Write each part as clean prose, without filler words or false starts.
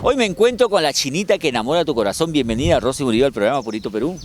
Hoy me encuentro con la chinita que enamora tu corazón. Bienvenida, Rosy Murillo, al programa Purito Perú.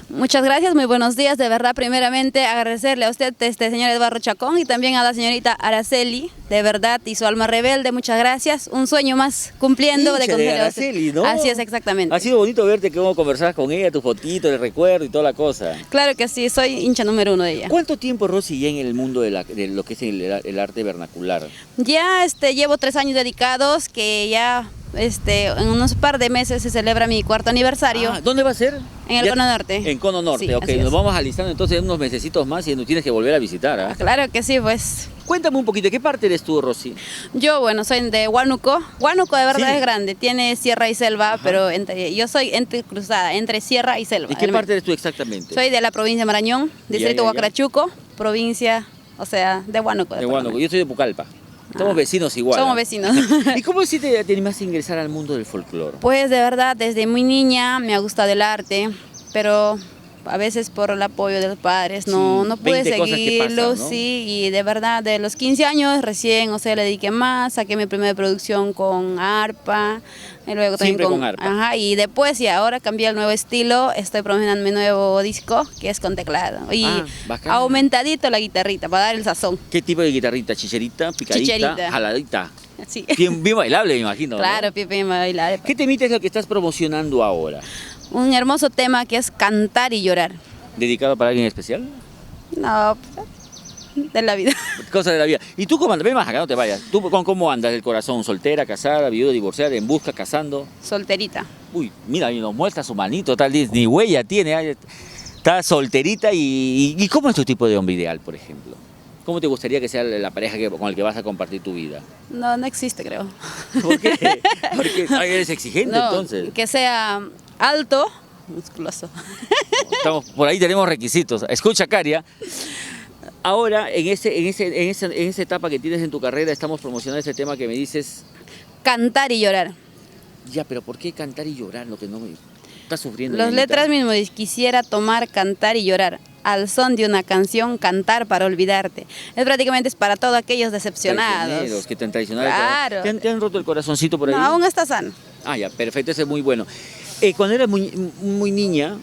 Muchas gracias, muy buenos días. De verdad, primeramente agradecerle a usted, señor Eduardo Chacón, y también a la señorita Araceli, de verdad, y su alma rebelde. Muchas gracias. Un sueño más cumpliendo Hincha de conocerle a usted. Araceli, ¿no? Así es, exactamente. Ha sido bonito verte cómo conversabas con ella, tu fotito, el recuerdo y toda la cosa. Claro que sí, soy hincha número 1 de ella. ¿Cuánto tiempo, Rosy, ya en el mundo de lo que es el arte vernacular? Ya llevo 3 años dedicados, que ya en unos par de meses se celebra mi 4º aniversario. ¿Dónde va a ser? En el Cono Norte. En Cono Norte, Sí, ok. así es. Nos vamos alistando entonces en unos mesecitos más y nos tienes que volver a visitar. ¿Ah? Claro que sí, pues. Cuéntame un poquito, ¿de qué parte eres tú, Rosy? Yo, bueno, soy de Huánuco. Huánuco de verdad Sí. es grande, tiene sierra y selva, Ajá. pero yo soy cruzada entre sierra y selva. ¿De qué parte eres tú exactamente? Soy de la provincia de Marañón, distrito ya. Huacrachuco, provincia, o sea, de Huánuco. De Huánuco. Yo soy de Pucallpa. Somos vecinos igual. Somos ¿ah? vecinos. ¿Y cómo si te animaste a ingresar al mundo del folclore? Pues de verdad, desde muy niña me ha gustado el arte, pero a veces por el apoyo de los padres no pude 20 cosas que seguirlo, pasan, ¿no? sí, y de verdad de los 15 años recién, o sea, le dediqué más, saqué mi primera producción con arpa, y luego también Siempre con arpa. Ajá, y después y ahora cambié el nuevo estilo, estoy promocionando mi nuevo disco, que es con teclado, y bacán. aumentadito la guitarrita, para dar el sazón. ¿Qué tipo de guitarrita? ¿Chicherita, picadita, Chicherita. jaladita? Sí. Bien bailable, me imagino, ¿no? Claro, Pipe bailar. ¿Qué temita es lo que estás promocionando ahora? Un hermoso tema que es cantar y llorar. ¿Dedicado para alguien especial? No, de la vida. Cosas de la vida. ¿Y tú cómo andas? Ven más acá, no te vayas. ¿Tú cómo andas del corazón? ¿Soltera, casada, viuda, divorciada, en busca, casando? Solterita. Uy, mira, y nos muestra su manito, tal vez ni huella tiene. Está solterita y ¿cómo es tu tipo de hombre ideal, por ejemplo? ¿Cómo te gustaría que sea la pareja con la que vas a compartir tu vida? No, no existe, creo. ¿Por qué? Porque eres exigente, No, entonces. que sea alto, musculoso. Por ahí tenemos requisitos. Escucha, Caria. Ahora, en esa etapa que tienes en tu carrera, estamos promocionando ese tema que me dices. Cantar y llorar. Ya, pero ¿por qué cantar y llorar? Lo que no me estás sufriendo. Las Yanita? letras mismo dicen, quisiera tomar, cantar y llorar. Al son de una canción, cantar para olvidarte. Es prácticamente para todos aquellos decepcionados. Traicioneros, que te han traicionado. Claro. ¿Te han roto el corazoncito por ahí? No, aún está sano. Ah, ya, perfecto, ese es muy bueno. Cuando eras muy niña,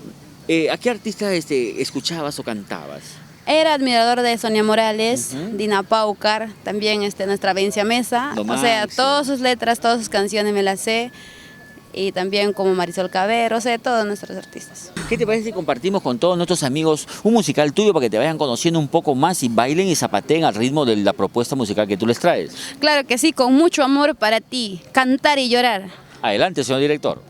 ¿a qué artista escuchabas o cantabas? Era admirador de Sonia Morales, Ujú. Dina Paucar, también nuestra Vencia Mesa. Lo O sea, máximo. todas sus letras, todas sus canciones me las sé. Y también como Marisol Cabero, o sea, todos nuestros artistas. ¿Qué te parece si compartimos con todos nuestros amigos un musical tuyo para que te vayan conociendo un poco más y bailen y zapateen al ritmo de la propuesta musical que tú les traes? Claro que sí, con mucho amor para ti, cantar y llorar. Adelante, señor director.